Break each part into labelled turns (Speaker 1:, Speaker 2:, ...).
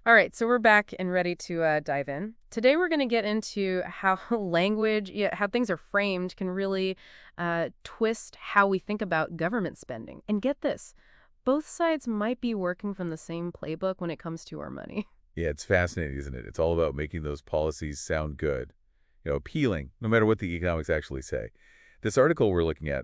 Speaker 1: All right, so we're back and ready to dive in. Today we're going to get into how language, yeah, how things are framed can really twist how we think about government spending. And get this, both sides might be working from the same playbook when it comes to our money.
Speaker 2: Yeah, it's fascinating, isn't it? It's all about making those policies sound good, appealing, no matter what the economics actually say. This article we're looking at,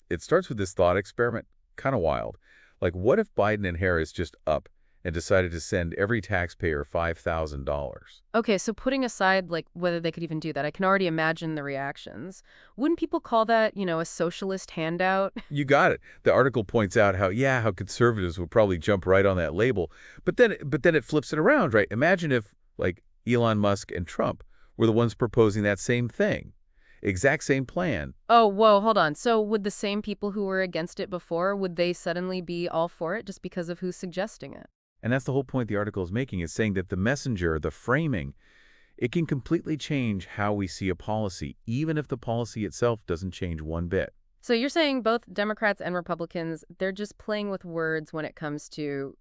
Speaker 2: it starts with this thought experiment, kind of wild. Like, what if Biden and Harris just up and decided to send every taxpayer $5,000?
Speaker 1: Okay, so putting aside like whether they could even do that, I can already imagine the reactions. Wouldn't people call that, a socialist handout?
Speaker 2: You got it. The article points out how conservatives would probably jump right on that label, but then it flips it around, right? Imagine if, like, Elon Musk and Trump were the ones proposing that same thing. Exact same plan.
Speaker 1: Oh, whoa, hold on. So would the same people who were against it before, would they suddenly be all for it just because of who's suggesting it?
Speaker 2: And that's the whole point the article is making, is saying that the messenger, the framing, it can completely change how we see a policy, even if the policy itself doesn't change one bit.
Speaker 1: So you're saying both Democrats and Republicans, they're just playing with words when it comes to,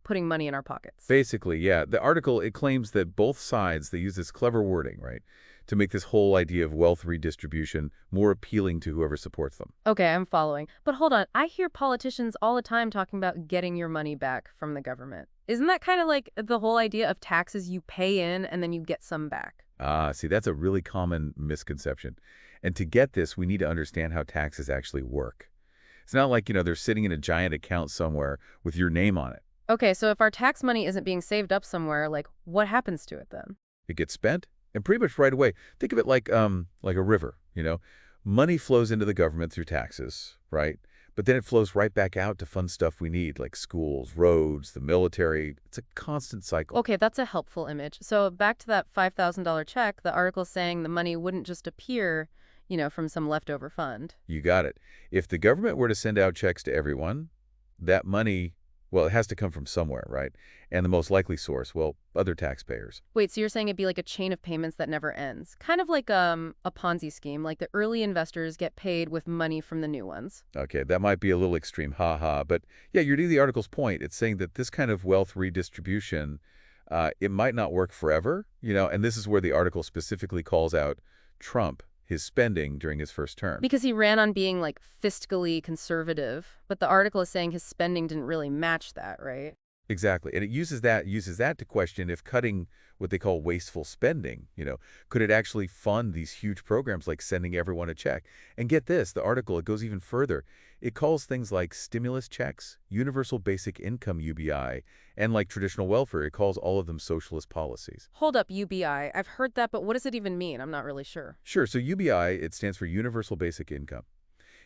Speaker 1: putting money in our pockets.
Speaker 2: Basically, yeah. The article, it claims that both sides, they use this clever wording, right, to make this whole idea of wealth redistribution more appealing to whoever supports them.
Speaker 1: Okay, I'm following. But hold on, I hear politicians all the time talking about getting your money back from the government. Isn't that kind of like the whole idea of taxes you pay in and then you get some back?
Speaker 2: Ah, see, that's a really common misconception. And to get this, we need to understand how taxes actually work. It's not like, they're sitting in a giant account somewhere with your name on it.
Speaker 1: Okay, so if our tax money isn't being saved up somewhere, like what happens to it then?
Speaker 2: It gets spent, and pretty much right away. Think of it like a river. Money flows into the government through taxes, right? But then it flows right back out to fund stuff we need, like schools, roads, the military. It's a constant cycle.
Speaker 1: Okay, that's a helpful image. So back to that $5,000 check, the article's saying the money wouldn't just appear, from some leftover fund.
Speaker 2: You got it. If the government were to send out checks to everyone, that money, well, it has to come from somewhere, right? And the most likely source, well, other taxpayers.
Speaker 1: Wait, so you're saying it'd be like a chain of payments that never ends? Kind of like a Ponzi scheme, like the early investors get paid with money from the new ones.
Speaker 2: Okay, that might be a little extreme, ha. But yeah, you're to the article's point. It's saying that this kind of wealth redistribution, it might not work forever, and this is where the article specifically calls out Trump, his spending during his first term.
Speaker 1: Because he ran on being like fiscally conservative, but the article is saying his spending didn't really match that, right?
Speaker 2: Exactly. And it uses that to question if cutting what they call wasteful spending, could it actually fund these huge programs like sending everyone a check? And get this, the article, it goes even further. It calls things like stimulus checks, universal basic income UBI, and like traditional welfare, it calls all of them socialist policies.
Speaker 1: Hold up, UBI. I've heard that, but what does it even mean? I'm not really sure.
Speaker 2: Sure, so UBI, it stands for universal basic income.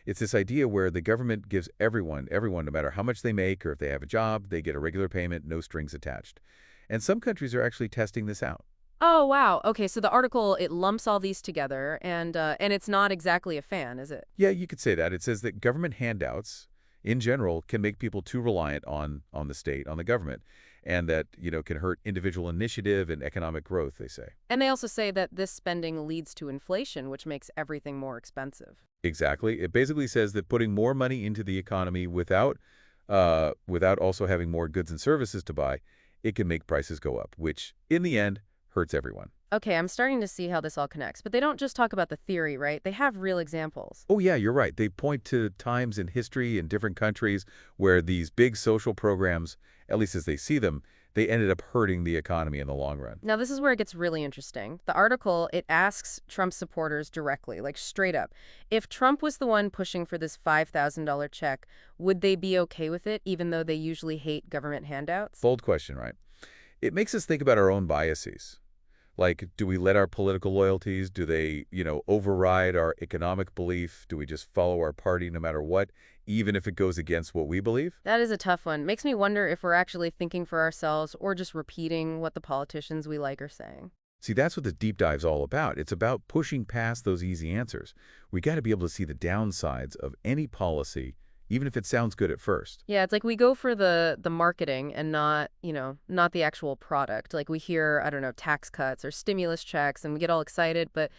Speaker 2: It's this idea where the government gives everyone, no matter how much they make or if they have a job, they get a regular payment, no strings attached. And some countries are actually testing this out.
Speaker 1: Oh, wow. Okay, so the article, it lumps all these together, and it's not exactly a fan, is it?
Speaker 2: Yeah, you could say that. It says that government handouts, in general, can make people too reliant on the state, on the government, and that, can hurt individual initiative and economic growth, they say.
Speaker 1: And they also say that this spending leads to inflation, which makes everything more expensive.
Speaker 2: Exactly. It basically says that putting more money into the economy without also having more goods and services to buy, it can make prices go up, which, in the end, hurts everyone.
Speaker 1: Okay, I'm starting to see how this all connects, but they don't just talk about the theory, right? They have real examples.
Speaker 2: Oh, yeah, you're right. They point to times in history in different countries where these big social programs, at least as they see them, they ended up hurting the economy in the long run.
Speaker 1: Now, this is where it gets really interesting. The article, it asks Trump supporters directly, like straight up, if Trump was the one pushing for this $5,000 check, would they be okay with it, even though they usually hate government handouts?
Speaker 2: Bold question, right? It makes us think about our own biases. Like, do we let our political loyalties, do they, override our economic belief? Do we just follow our party no matter what, even if it goes against what we believe?
Speaker 1: That is a tough one. Makes me wonder if we're actually thinking for ourselves or just repeating what the politicians we like are saying.
Speaker 2: See, that's what the deep dive's all about. It's about pushing past those easy answers. We got to be able to see the downsides of any policy, even if it sounds good at first.
Speaker 1: Yeah, it's like we go for the marketing and not the actual product. Like we hear, I don't know, tax cuts or stimulus checks and we get all excited, but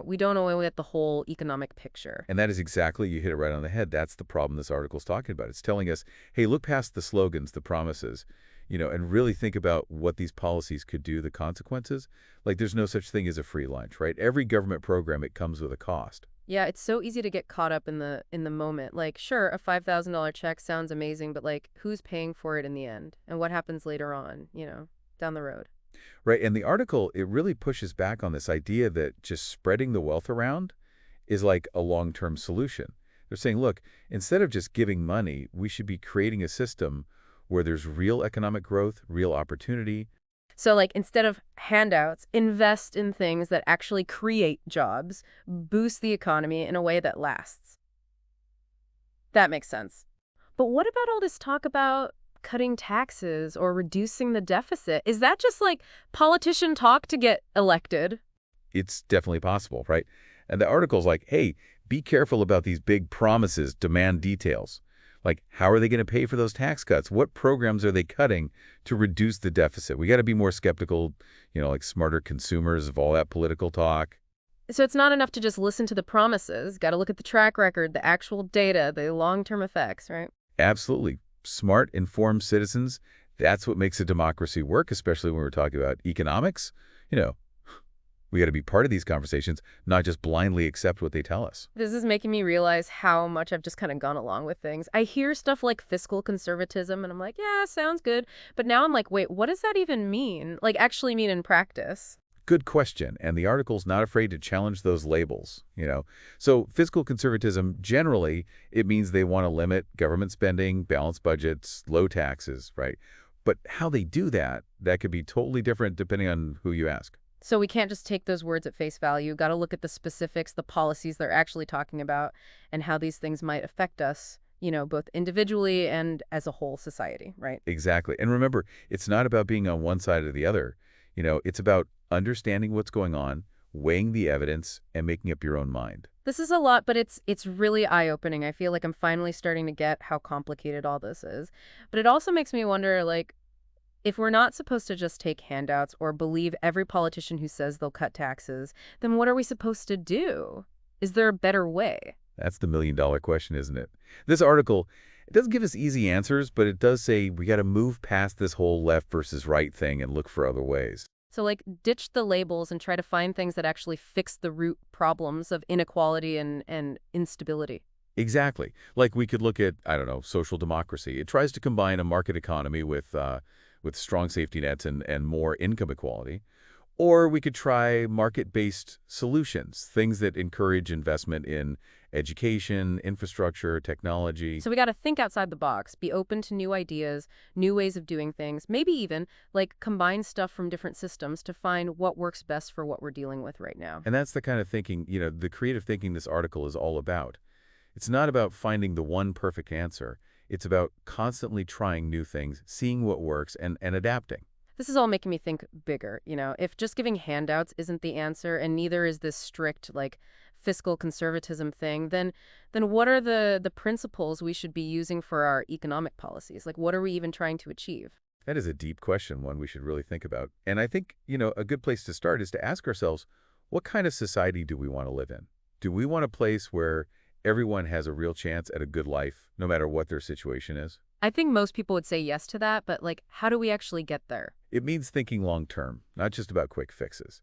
Speaker 1: we don't always get the whole economic picture.
Speaker 2: And that is exactly, you hit it right on the head. That's the problem this article's talking about. It's telling us, hey, look past the slogans, the promises. and really think about what these policies could do, the consequences. Like there's no such thing as a free lunch, right? Every government program, it comes with a cost.
Speaker 1: Yeah, it's so easy to get caught up in the moment. Like, sure, a $5,000 check sounds amazing, but like, who's paying for it in the end? And what happens later on, down the road?
Speaker 2: Right, and the article, it really pushes back on this idea that just spreading the wealth around is like a long-term solution. They're saying, look, instead of just giving money, we should be creating a system where there's real economic growth, real opportunity.
Speaker 1: So, like, instead of handouts, invest in things that actually create jobs, boost the economy in a way that lasts. That makes sense. But what about all this talk about cutting taxes or reducing the deficit? Is that just like politician talk to get elected?
Speaker 2: It's definitely possible, right? And the article's like, hey, be careful about these big promises, demand details. Like, how are they going to pay for those tax cuts? What programs are they cutting to reduce the deficit? We got to be more skeptical, like smarter consumers of all that political talk.
Speaker 1: So it's not enough to just listen to the promises. Got to look at the track record, the actual data, the long-term effects, right?
Speaker 2: Absolutely. Smart, informed citizens, that's what makes a democracy work, especially when we're talking about economics. You know, we got to be part of these conversations, not just blindly accept what they tell us.
Speaker 1: This is making me realize how much I've just kind of gone along with things. I hear stuff like fiscal conservatism, and I'm like, yeah, sounds good. But now I'm like, wait, what does that even mean? Like, actually mean in practice?
Speaker 2: Good question, and the article's not afraid to challenge those labels. So fiscal conservatism, generally, it means they want to limit government spending, balance budgets, low taxes, right? But how they do that, that could be totally different depending on who you ask.
Speaker 1: So we can't just take those words at face value. Got to look at the specifics, the policies they're actually talking about, and how these things might affect us, both individually and as a whole society, right?
Speaker 2: Exactly. And remember, it's not about being on one side or the other. It's about understanding what's going on, weighing the evidence, and making up your own mind.
Speaker 1: This is a lot, but it's really eye-opening. I feel like I'm finally starting to get how complicated all this is. But it also makes me wonder, like, if we're not supposed to just take handouts or believe every politician who says they'll cut taxes, then what are we supposed to do? Is there a better way?
Speaker 2: That's the million-dollar question, isn't it? This article, it doesn't give us easy answers, but it does say we got to move past this whole left versus right thing and look for other ways.
Speaker 1: So, like, ditch the labels and try to find things that actually fix the root problems of inequality and instability.
Speaker 2: Exactly. Like we could look at, I don't know, social democracy. It tries to combine a market economy with strong safety nets and more income equality. Or we could try market-based solutions, things that encourage investment in education, infrastructure, technology.
Speaker 1: So we got to think outside the box, be open to new ideas, new ways of doing things, maybe even, like, combine stuff from different systems to find what works best for what we're dealing with right now.
Speaker 2: And that's the kind of thinking, the creative thinking this article is all about. It's not about finding the one perfect answer. It's about constantly trying new things, seeing what works, and adapting.
Speaker 1: This is all making me think bigger, if just giving handouts isn't the answer and neither is this strict, like, fiscal conservatism thing, then what are the principles we should be using for our economic policies? Like, what are we even trying to achieve?
Speaker 2: That is a deep question, one we should really think about. And I think, a good place to start is to ask ourselves, what kind of society do we want to live in? Do we want a place where everyone has a real chance at a good life, no matter what their situation is?
Speaker 1: I think most people would say yes to that, but, like, how do we actually get there?
Speaker 2: It means thinking long term, not just about quick fixes.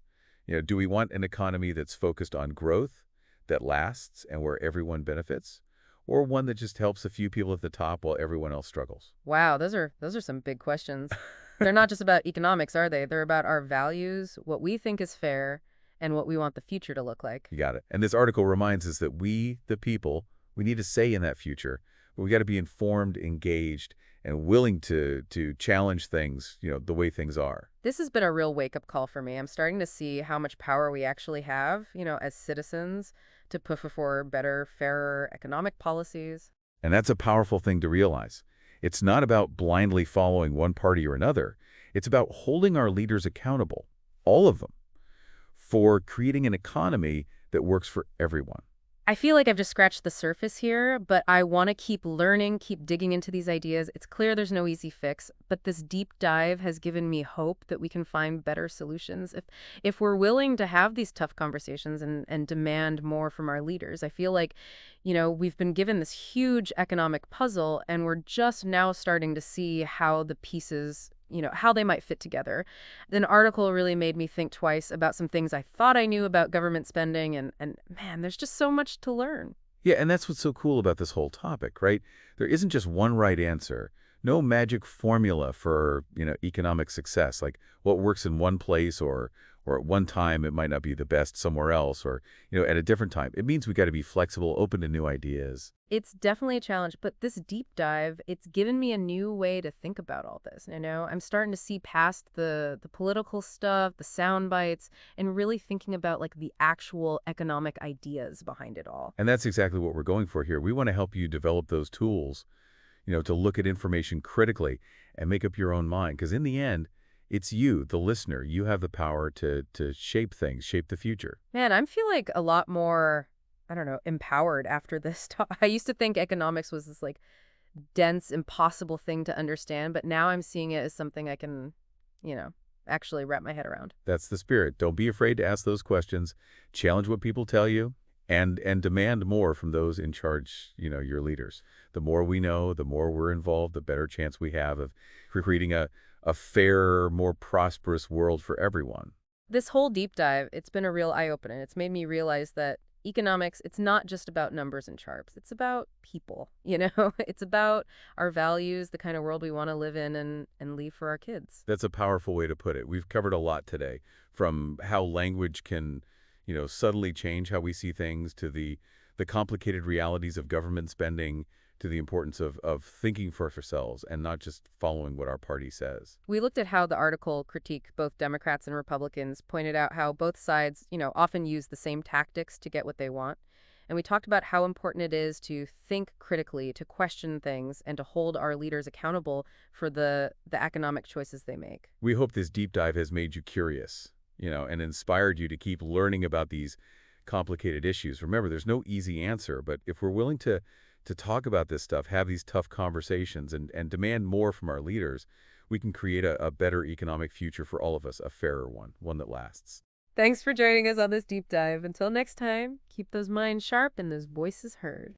Speaker 2: Do we want an economy that's focused on growth, that lasts, and where everyone benefits? Or one that just helps a few people at the top while everyone else struggles?
Speaker 1: Wow, those are some big questions. They're not just about economics, are they? They're about our values, what we think is fair, and what we want the future to look like.
Speaker 2: You got it. And this article reminds us that we, the people, we need a say in that future. But we got to be informed, engaged, and willing to challenge things, the way things are.
Speaker 1: This has been a real wake-up call for me. I'm starting to see how much power we actually have, as citizens to push for better, fairer economic policies.
Speaker 2: And that's a powerful thing to realize. It's not about blindly following one party or another. It's about holding our leaders accountable, all of them, for creating an economy that works for everyone.
Speaker 1: I feel like I've just scratched the surface here, but I want to keep learning, keep digging into these ideas. It's clear there's no easy fix, but this deep dive has given me hope that we can find better solutions if we're willing to have these tough conversations and demand more from our leaders. I feel like, we've been given this huge economic puzzle, and we're just now starting to see how the pieces how they might fit together. An article really made me think twice about some things I thought I knew about government spending, and man, there's just so much to learn.
Speaker 2: Yeah, and that's what's so cool about this whole topic, right? There isn't just one right answer. No magic formula for, economic success. Like what works in one place or at one time it might not be the best somewhere else or, at a different time. It means we got to be flexible, open to new ideas.
Speaker 1: It's definitely a challenge, but this deep dive, it's given me a new way to think about all this. I'm starting to see past the political stuff, the sound bites, and really thinking about like the actual economic ideas behind it all.
Speaker 2: And that's exactly what we're going for here. We want to help you develop those tools, to look at information critically and make up your own mind. Because in the end, it's you, the listener. You have the power to shape things, shape the future.
Speaker 1: Man, I feel like a lot more, I don't know, empowered after this talk. I used to think economics was this like dense, impossible thing to understand, but now I'm seeing it as something I can, you know, actually wrap my head around.
Speaker 2: That's the spirit. Don't be afraid to ask those questions. Challenge what people tell you and demand more from those in charge, your leaders. The more we know, the more we're involved, the better chance we have of creating a fairer, more prosperous world for everyone.
Speaker 1: This whole deep dive, it's been a real eye-opener. It's made me realize that economics, it's not just about numbers and charts. It's about people, It's about our values, the kind of world we want to live in and leave for our kids.
Speaker 2: That's a powerful way to put it. We've covered a lot today, from how language can, subtly change how we see things to the complicated realities of government spending to the importance of thinking for ourselves and not just following what our party says.
Speaker 1: We looked at how the article critiqued both Democrats and Republicans, pointed out how both sides, often use the same tactics to get what they want. And we talked about how important it is to think critically, to question things, and to hold our leaders accountable for the economic choices they make.
Speaker 2: We hope this deep dive has made you curious, and inspired you to keep learning about these complicated issues. Remember, there's no easy answer, but if we're willing to talk about this stuff, have these tough conversations, and demand more from our leaders, we can create a better economic future for all of us, a fairer one that lasts.
Speaker 1: Thanks for joining us on this deep dive. Until next time, keep those minds sharp and those voices heard.